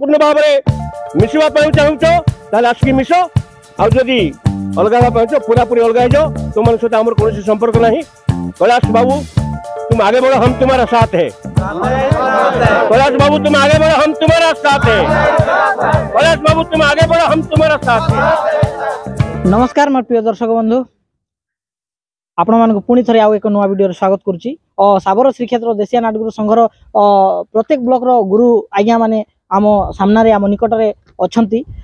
पूर्ण भाव में मिसवा चाहूच ताले आसिक मिस आदि अलग हाँ पूरा पूरी अलग हो तुम सहित आम कौन संपर्क ना। कैलाश बाबू तुम आगे बढ़ो, हम तुम्हारा साथ है। कैलाश बाबू तुम आगे बढ़ो, हम तुम्हारा साथ है। कैलाश बाबू तुम आगे बढ़ो, हम तुम्हारा साथ है। नमस्कार मोर प्रिय दर्शक बंधु, आपण मानक पुणी थे आउ एक नुआ वीडियो स्वागत करुच्ची। साबर श्रीक्षेत्र देशिया नाटगुरु संघर प्रत्येक ब्लॉक रो गुरु आज्ञा माने आम सामने आम निकट में अच्छा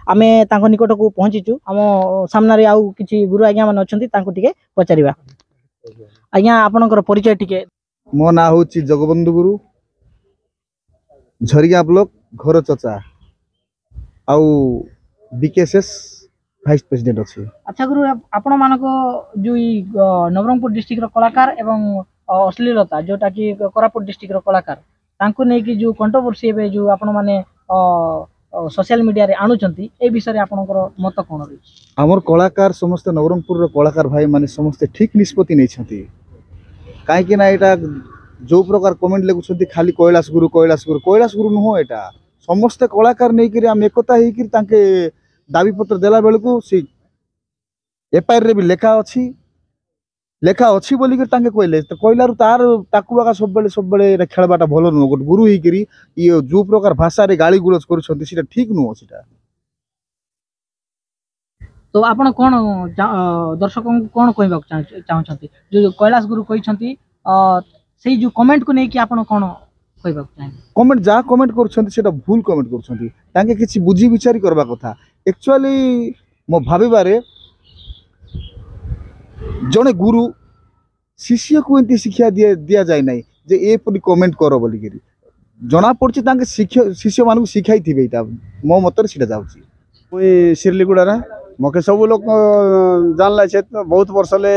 आम निकट को पहुँचीचु। आम सामने आउ किसी गुरु आज्ञा मान अच्छा पचार। आज्ञा आपणकर परिचय टिके। मो ना हूँ जगबंधु गुरु, झरिया ब्लॉक घर चचा आउ बीकेएसएस वाइस प्रेसिडेंट अच्छे। अच्छा गुरु, आपण मानक जो नवरंगपुर डिस्ट्रिक्ट रो कलाकार एवं अश्लीलता जोटा कि कोरापुट डिस्ट्रिक्ट रो कलाकार तांको नै कि जो कंट्रोवर्सी एबे जो आपण माने सोशल मीडिया रे आणुचंती ए विषय रे आपणकर मत कोन रे? हमर कलाकार समस्त नवरंगपुर रो कलाकार भाई माने समस्त ठीक निष्पत्ति नै छथि। काहे कि ना एटा जो प्रकार कमेंट लेगुछथि खाली कैलाश गुरु नुहो, एटा समस्त कलाकार नै कि हम एकता हे कि तांके दाबी पत्र देला बेल को सी एफआईआर रे भी लेखा अच्छी बोली कर तांके कहले तो कहलारू तार ताकू आका सब बेले खेलबाटा भलो नुह। गोटे गुरु ही करी ये जो प्रकार भाषा रे गाली गुलज करूछथि सेटा ठीक नुह। सेटा तो आपण कोन दर्शकों को कोन कहबा चाहछथि जो कैलाश गुरु कहिसथि सेही जो कमेंट को नै कि आपण कोन कहबा चाहे? कमेंट जा कमेंट करूछथि सेटा भूल कमेंट करूछथि, तांके किछि बुझी विचारी करबा कथा। एक्चुअली मो भाबिबारे जने गुरु शिष्य को एंती शिक्षा दिया जाए नहीं जे ए परि कमेंट करो बोली करी जना पड़छि तांके शिष्य मानू शिखाई थिबे। एटा मो मतर सिटा जाउछि। मुई शिरलीगुड़ा मके सब लोग जानला छे बहुत वर्ष ले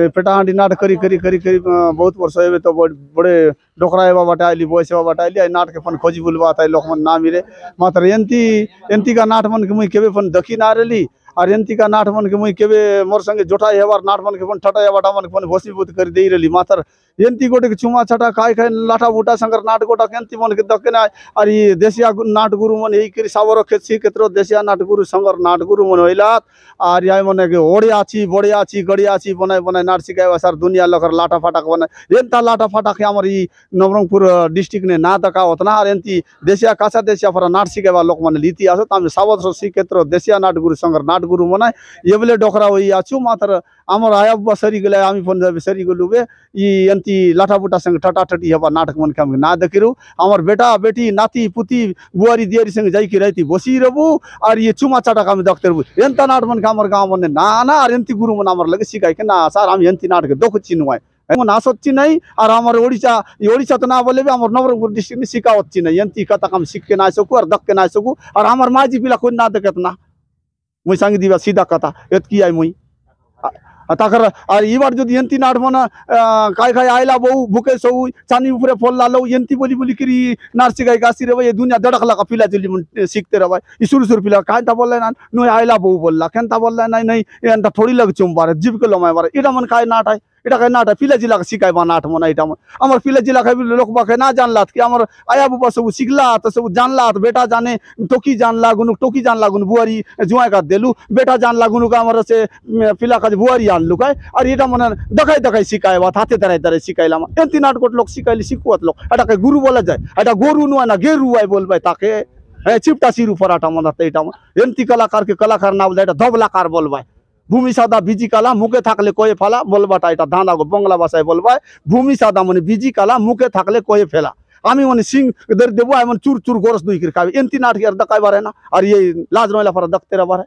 पेटाहांडी नाट करी करी करी करी बहुत वर्ष एबे तो बड़े डोकरा एबा बाटा आइली बॉयस एबा बाटा आइली नाट के फन खोजी बुलवा ताई लोक मन ना मिले। मात्र एंती का नाट मन के मुई केबे फन दखी ना रेली और एंती का नाट मन के मुई केबे मोर संगे जोटाई हेबार नाट मन के फन ठटा एबाटा मन के फन भोसीभूत कर देई रेली। मात्र एंती गोटे के चुमा छटा खाई खाई लाठा बूटा संगर नाट गोटा केंती मन के दके ना। और ये देशिया नाट गुरु मन एई करी साबर खेसी केत्रो देशिया नाट गुरु संगर नाट गुरु मन होइलात। और या मन के ओड़ियाची बड़ियाची गड़ियाची बनाय बनाय नाट सिखाय सर दुनिया लकर लाठा फाटाक बनाय एंता लाठा फाटाक हमर ई नवरंगपुर डिस्ट्रिक्ट ने ना दका उतना। और एंती देशिया कासा देशिया फरा नाट सिखाय लोक मन लीती आसो तामे साबर केत्रो देशिया नाट गुरु संगर नाट गुरु मनाय एबले डोकरा होई आछु। मात्र आमर आया सरी गले आमी फोन सरी गलुबे ई एंती लाठा बुटा संग ठटा ठटी हेबा नाटक मन के ना देखिरु। हमर बेटा बेटी नाती पुती बुआरी दियारी संग जाई कि रहती बसी रहबू और ये चुमा चाटा काम देखते रहबू एंता नाट मन के हमर गांव मन ना ना। और एंती गुरु मन हमर लगे सिखाय के ना सर हम एंती नाटक दोख चिनुआय ना सच्ची नहीं। और हमारे ओडिशा तो ना बोले हमारे नवरंगपुर डिस्ट्रिक्ट में सिखावत नहीं एंती कथा हम सीख के ना सकू और दख के ना सकू। और हमार माजी पिला कोई ना देखत ना मुई संग दिवा सीधा कथा एत की आई मुई ताकर। और ई बार जो एंती नाट मन काय काय आइला बहु भूखे सौ चानी ऊपरे फल लालो एंती बोली बोली करी नाट सिखाई गासी रे ये दुनिया दड़क लगा पिला चली सीखते रह भाई सुर सुर पिला काय ता बोलला ना नो आइला बहु बोलला केनता बोलला नहीं नहीं एंता थोड़ी लग चुम बारे जीव के लमाय बारे इटा मन काय नाट है এটা কে নাট পিলা जिला के सिखाई बा नाट मन इटा আমার পিলা जिला के लोक बाके ना जानला कि আমার आया बुबा सब सिखला तो सब जानला बेटा जाने टोकी जानला गुनु टोकी जानला गुनु बुआरी जुआ का देलु बेटा जानला गुनु का हमर से पिला का बुआरी आनलु काय। और इटा मन दखाई दखाई सिखाय बा हाथे तरह तरह सिखाइला एंती नाट कोट लोक सिखाइली सिखुत लोक এটা के गुरु बोला जाए এটা गोरु नुआ ना गेरु आय बोलबाय ताके चिपटा सिरु फराटा मन तैटा एंती कलाकार के कलाकार ना बोलबाय এটা धबलाकार बोलबाय भूमि सादा बीजी काला मुखे थाकले कोये फेला बोलबाटा এটা धाना को बंगला भाषाয় बोलबाय भूमि सादा मन बीजी काला मुखे थाकले कोये फेला आमी मन सिंह दर देबो आय मन चूर चूर गोरस दुई कर खाबे एंती नाट के दकाय बारे ना। और ये लाज नइला फरा दखते रे बारे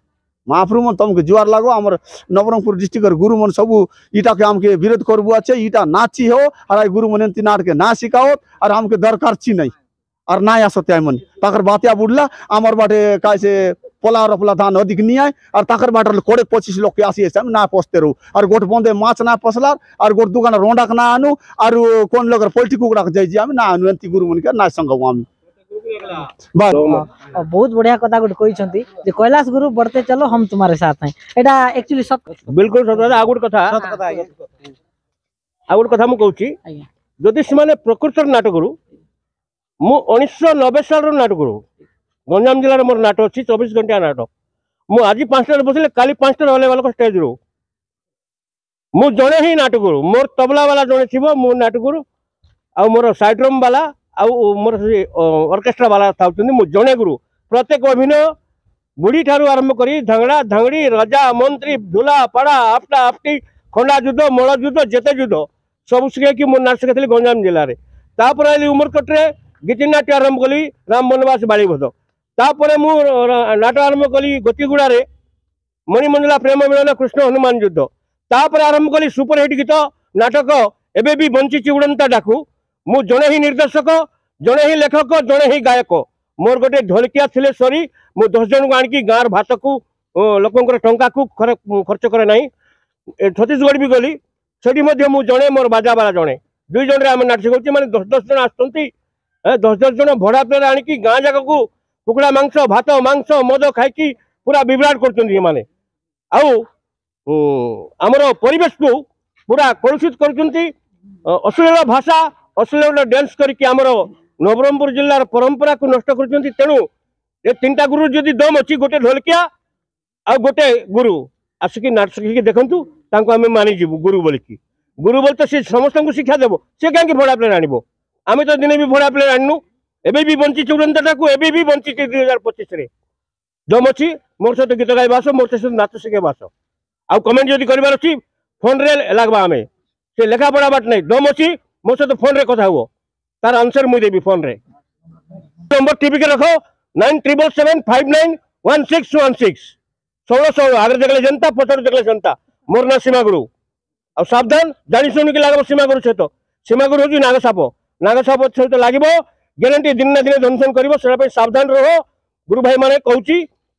महाप्रभु मन तुमके जुआर लागो हमर नवरंगपुर डिस्ट्रिक्ट गुरु मन सब इटा के हमके विरोध करबो अच्छे इटा नाची हो और गुरु मन एंती नाट के ना सिखाओ और हमके दरकार ची नहीं और ना आसते मन ताकर बातिया बुडला आमर बाटे कैसे पोला रपला धान अधिक नहीं आए और ताकर बाटर कोड़े 25 लोग के आसी ना पोसते रहू। और गोट बंदे माछ ना पसलार और गोट दुकान रोंडा ना आनु और कौन लोग पोल्ट्री कुकड़ा के जाई ना आनु एंती गुरु मन के ना संगवा आमी बहुत बढ़िया कथा गुड कहिसंती जे कैलाश गुरु बढ़ते चलो हम तुम्हारे साथ हैं एटा एक्चुअली सत बिल्कुल सत आ गुड कथा मु कहूची जदि से प्रकृत नाटक गुरु मु 1990 साल नाटक गुरु गंजाम जिले मोर नाट अच्छी 24 घंटा नाट मु आज 5 बसले काली 5 ओह्लैवा स्टेज रू मु जड़े ही नाट गुरु मोर तबला वाला जड़े थी मु नाट गुरु आ मोर साइड्रम वाला आ मोर ऑर्केस्ट्रा वाला था मु जड़े गुरु प्रत्येक अभिनय बुढ़ी ठारू आरंभ करी धांगड़ा धांगड़ी राजा मंत्री धुला पड़ा आपटा आपटी खंडा युद्ध मल युद्ध जेते युद्ध सब शिखे मु नाच शिखाई गंजाम जिले में तापर आई उमरकटे गीति नाट्य आरंभ कली राम बनवास बाड़ीभद तापर मु नाट आरंभ कली गतिगुड़ा मणिमंडला प्रेम मिलन कृष्ण हनुमान युद्ध तापर आरंभ कली सुपरहिट गीत नाटक एबे भी बंची उड़ंता डाकू मु जड़े ही निर्देशक जड़े ही लेखक जड़े ही गायक मोर गोटे ढोलकिया थिले सरी मु 10 जन को आणकी गाँव भात को लोकंकर टंका को खर्च करे नहीं छत्तीसगढ़ भी गली सेठी मध्य मु जड़े मोर बाजा वाला जड़े 2 जन आम नाट शिखाऊँ मैंने 10 जन आसुँच 10 जन भड़ा प्लेयर आणकी गाँ जाक को कुकुड़ा मांस भात मांस मद खाई पूरा विभ्राट कर आमर परिवेश को पूरा कलुषित कर अश्लील भाषा अश्लील डांस करके आमर नवरंगपुर जिलार परंपरा को नष्ट कर तेणु ये 3टा गुरु जदि दम अच्छी गोटे ढोलकिया आ गोटे गुरु आसिक नाट शिखिकी देखु आम मानिजु गुरु बोलिकी गुरु बोल तो सी समस्त को शिक्षा देव सी कहीं भड़ा प्लेयर आनब आम तो दिने भी भड़ा प्लेयर आनू एबे भी बंची चूड़ंता को एबे भी बंची 2025 दम अच्छी मोर सहित गीत गाइबा आस मोर सहित नाच शिखेबा आस आ कमेंट जदि कर फोन रे लगवा आम से लेखा पढ़ा बाट नहीं दम अच्छी मोर सहित फोन रे कथा हुआ तार आंसर मुझे देवी फोन रे नंबर टीवी के रखो 9775911616 16 आगे देखले जनता पचर देखले जनता मोर ना सीमा गुरु आ सावधान जानी शुणी के लगे सीमा गुरु सहित सीमा गुरु हूँ नागसाप सहित लगे ग्यारंटी दिन ना दिन दंशन कर सावधान रह गुरु भाई मैंने कहूँ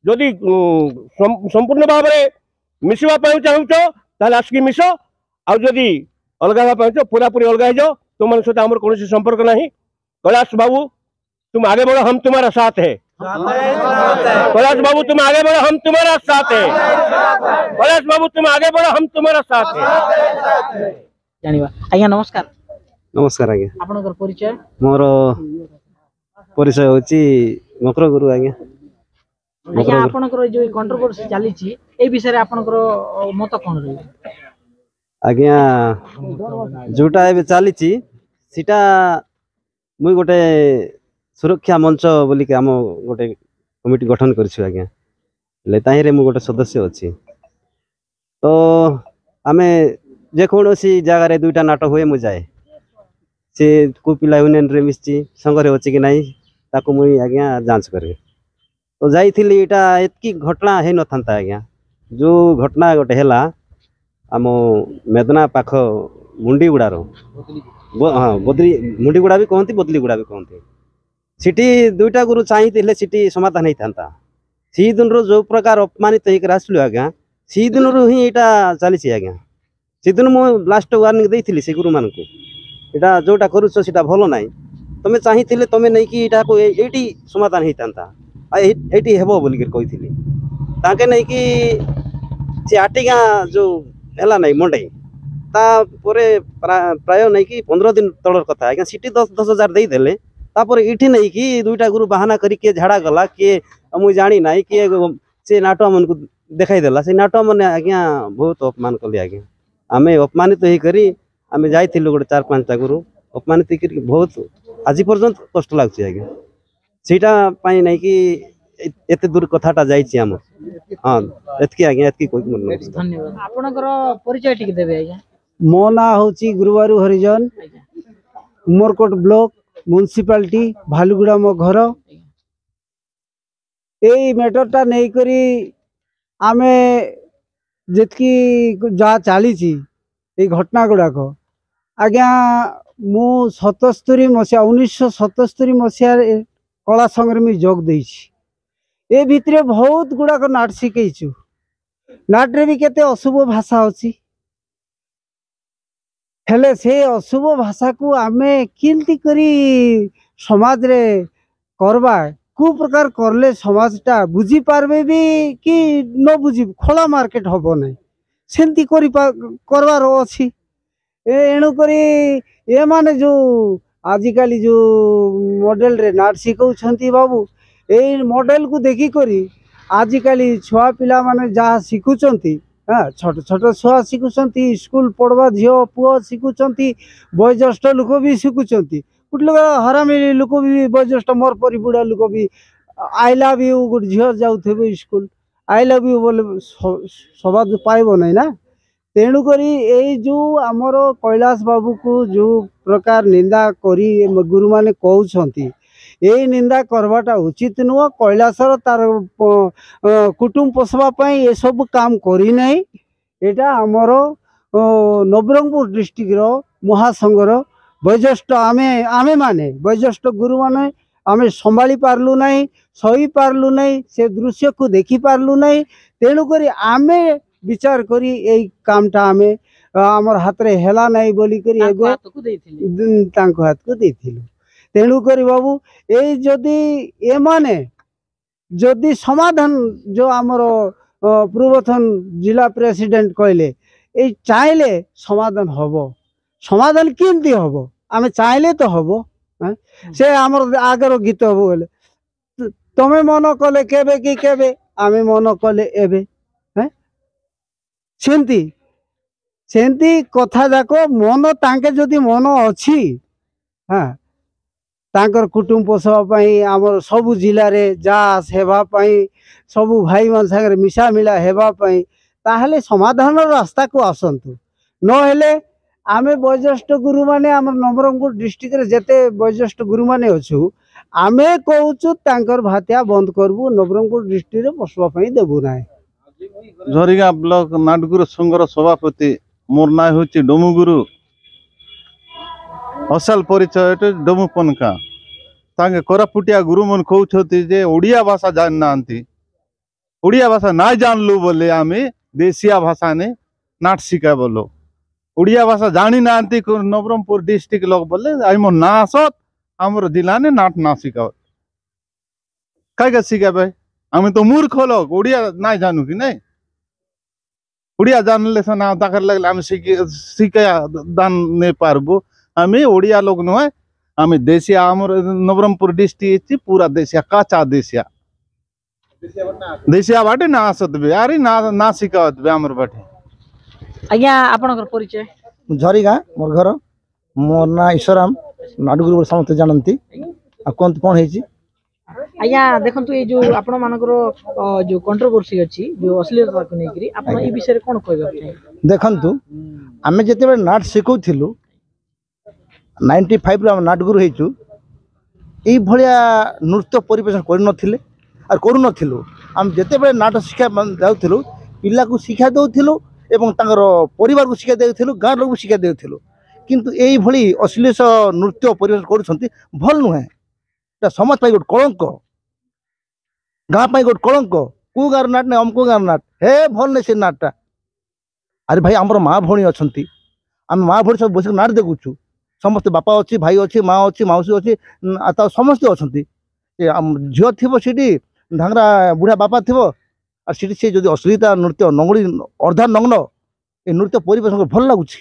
जदि संपूर्ण भाव में मिसवाई चाहूच आसिक मिस आदि अलग हाँ पूरा पूरी अलग हो तुम सहित आम कौन संपर्क ना कैलाश बाबू तुम आगे बढ़ो हम तुम्हारा साथ है कैलाश बाबू तुम आगे बढ़ो हम तुम्हारा साथ है कैलाश बाबू तुम आगे बढ़ो हम तुम्हारा साथ है जानिबा आज्ञा नमस्कार नमस्कार आज्ञा आपनकर परिचय मोर परिचय होची मकर गुरु आज्ञा आज्ञा आपनकर जो कंट्रोवर्सी चली छी ए विषय रे आपनकर मत कोन रही आज्ञा जोटा एबे चली छी सीटा मुई गोटे सुरक्षा मंच बोली के आम गोटे कमिटी गठन करछु आज्ञा ले ताही रे मु गोटे सदस्य अछि तो आमे जे कोनोसी जगह रे 2टा नाटक हुए मु जाए से को पिला यूनियन रे मिसची संग रे अछि कि नाही ताको मुई आज्ञा जांच करे तो जाइथिली एटा एतकी घटना हे न थांता आज्ञा जो घटना गोटे हैला आम मेदना पाख मुंडीगुड़ा रो हाँ बदली मुंडीगुड़ा भी कहती बदलीगुड़ा भी कहती सिटी 2टा गुरु चाहिए सिटी समाधान होता सी दिन जो प्रकार अपमानित होकर आसलु आज्ञा सी दिन ही यहाँ चली आज्ञा से दिन मुझे लास्ट वार्निंग देती से गुरु मान को जोटा करुच से भल ना तुम्हें चाहिए तुम्हें नहीं कि ये समाधान होता ये हेब बोलिक कही ताके नहीं कि सी आटिगा जो है ना मंडई तापर प्राय नहीं कि 15 दिन तलर कथा आज्ञा सिटी 10,000 देदेले तापर इठी नहीं कि 2टा गुरु बाहाना करी किए झाड़ा गला किए मुझे जानी ना किए से नाटक मन को देखाई देला से नाटक मैंने आज्ञा बहुत अपमान कले आज्ञा आम अपमानित होकर आम जाइलु गोटे 4-5टा गुरु अपमानित कर बहुत आज पर्यंत कष्ट लगुच आज्ञा सीटा पाई नहीं कि एत दूर कथाटा जाइए आम हाँ एतकी आज्ञा एतकी कोई धन्यवाद आपनकर परिचय टिक देबे आज्ञा मो ना होची गुरुवारू हरिजन उमरकोट ब्लॉक म्युनिसिपालिटी भालुगुड़ा मो घर यही मैटरटा नहीं करी आमे जितकी जहाँ चली घटना गुड़ाक आज्ञा मु 77 मसीहा 1977 मसीह कला संग्रामी जोग देइछि ए भितरे बहुत गुड़ाक नाट शिखु नाट रे भी केते अशुभ भाषा अच्छी हेले से अशुभ भाषा को आमे किंती करी समाज रे करबा को प्रकार करले समाजटा बुझी पारबे भी कि न बुझी खोला मार्केट हबो नै सेंती करी करवार अछि एणु करी ए माने जो आजिकाली जो मॉडल रे नाट शिखौछंती बाबू এই মডেল को देखी करी आजिकाली छुआ पिला माने जहाँ शिखुंट हाँ छोट छोट छुआ शिखुंट स्कूल पढ़वा झील पुओ शिखुंट वयोज्येष्ठ लोक भी शिखुंट गोटे लोक हरामी लोक भी वयोज्येष्ठ मोर परी बुढ़ा लोक भी आई लव यू गोटे झील जाऊे स्कूल आई लव यू बोले सबाद पाइब नहीं ना तेणुक जो आमर कैलाश बाबू को जो प्रकार निंदा करी गुरु माने कहउछंती ये निंदा करवाटा उचित नुह कैलाशर तार कुटुंब पोषवा ये सब काम करी नहीं एटा आमर नवरंगपुर डिस्ट्रिक्ट रो महासंघर वयोज्येष्ठ आमे आमे माने वयोज्येष्ठ गुरु माने आमे संभाली पारलु नहीं सही पारलु नहीं से दृश्य को देखी पारलु नहीं तेणुक आमे विचार करी ए कामटा आमे आमर हाथ रे हेला नहीं बोली करी एगो तांको हाथ को देथिलु तेणुक बाबू ये जदि ए माने जदि समाधान जो आमर पूर्वतन जिला प्रेसिडेंट कहले ये चाहले समाधान हबो समाधान केमती हबो आमे चाहले तो हबो से आमर आगर गीत हबो बोले तमे मन कले केबे कि केबे आमे मन कले एबे सेंती सेंती कथा जाक मन तांके जदि मन अछि हाँ तांकर कुटुंब पोषवाई आमर सबु जिले में जा हेबाई सबु भाई मान सागर मिशा मिला हेबाई ताहले समाधान रास्ता को आसतु नहेले आमे वयोज्येष्ठ गुरु माने आमर नवरंगपुर डिस्ट्रिक्ट रे जेते वयोज्येष्ठ गुरु माने अछु आमे कहूचु तांकर भातिया बंद करबू नवरंगपुर डिस्ट्रिक्ट रे पोषवाई देबू ना झरिगा ब्लॉक नाटगुरु संघर सभापति मोर ना हूँ डमुगुरु असल परिचय डमु पनका तांगे कोरापुटिया गुरु मन कहते जे ओडिया भाषा जान ना ओडिया भाषा ना जानलु बोले आमे देशिया भाषा ने नाट शिखा बोलो ओडिया भाषा जानी ना नवरंगपुर डिस्ट्रिक्ट लोग बोले आम ना आसत आमर जिला ने नाट ना शिखा कई शिखा भाई आम तो मूर्ख लोग ओडिया ना जानू कि नहीं ओडिया जानले ना ताकर लगले आम शिखा दान नहीं पारबू आम ओडिया लोग नुहे आम देशिया आमर नवरंगपुर डिस्ट्रिक्ट पूरा देशिया काचा देशिया बाटे ना आसत बे अरे ना ना शिखावत बे आमर बाटे आज्ञा आपनकर परिचय झरिगा मोर घर मोर ना ईश्वराम नाडुगुरु समस्त जानती आ कोन कोन हेची आज्ञा देखंतु ये जो आपण मानकर जो कंट्रोवर्सी अछि जो अश्लीलता को नेकरी आपण ई विषय रे कोन कहबा चाहि देखंतु आमे जते बेर नाट सिखौथिलु 95 रो नाटगुरु हेचु एई भलिया नृत्य परिवेशन कर नथिले और करू नथिलु हम जते बेर नाट शिक्षा जाउथिलु पिला को शिक्षा दउथिलु एवं तांगर परिवार को शिक्षा देउथिलु गाँ लोग शिक्षा देउथिलु किंतु एई भली अश्लील नृत्य परिवेशन करूछंती भल नुहे एटा समाज पाई गोट कलंक गाँ पाई गोट कलंक को गार नाट ने हमको गार नाट हे भल ने से नाटटा अरे भाई हमर माँ भौणी अछंती हम माँ भौणी सब बस नाट देखुछु समस्त बापा अच्छी भाई अच्छी माँ अच्छी मौसी अच्छी समस्त अच्छा झील थी सीटी ढांगरा बुढ़ा बापा थी और से जो अश्लीलता नृत्य नंगड़ी अर्धा नग्न ये नृत्य परिवेशन भल लगुच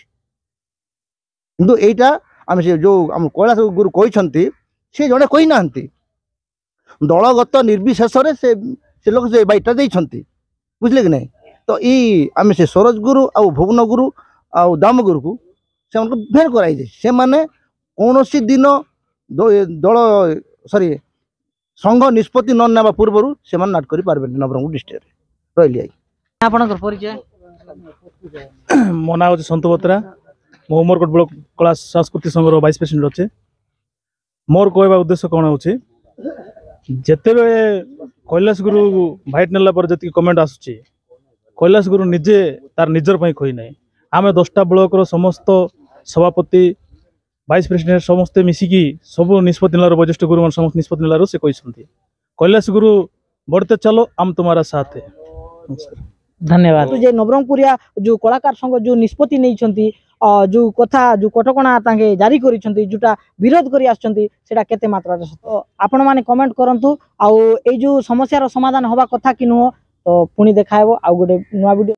किंतु एटा आम से जो आम कैलाश गुरु कहते सी जड़े कही ना दलगत निर्विशेष से लोक से बाईटा देते बुझले कि नहीं तो ये आम से सरोज गुरु आ भुवन गुरु आ दाम गुरु को से भेट कराई से माने कौन दिन दल सॉरी संघ निष्पत्ति न नेबा पूर्व से नाट करि पारबे नवरंगपुर डिस्ट्रिक्ट रही आई आपनकर परिचय मो ना सन्तु बत्रा मो उमरकोट ब्लॉक कला सांस्कृतिक संघर वाइस प्रेसिडेंट अच्छे मोर कहवा उद्देश्य कौन हो जिते कैलाश गुरु भाइट नेला पर जी कमेंट आसुची कैलाश गुरु निजे तार निजर कही ना आम 10टा ब्लॉक समस्त सभापति वाइस प्रेसिडेंट समस्ते मिसिकी सब निष्पत्ति नेलार वरिष्ठ गुरु मान समस्त निष्पत्ति नेलार से कहते कैलाश गुरु बढ़ते चलो आम तुम्हारा साथ है। धन्यवाद। तो जे नवरंगपुरिया जो कलाकार संघ जो निष्पत्ति नहीं जो कथा जो कटकणा तांगे जारी करिसंती जोटा विरोध करी आछंती सेटा केते मात्रा तो आपण माने कमेंट करंतु आउ ए जो समस्या रो समाधान होबा कथा कि नुह तो पुणी देखाइबो आउ गोटे नुवा वीडियो।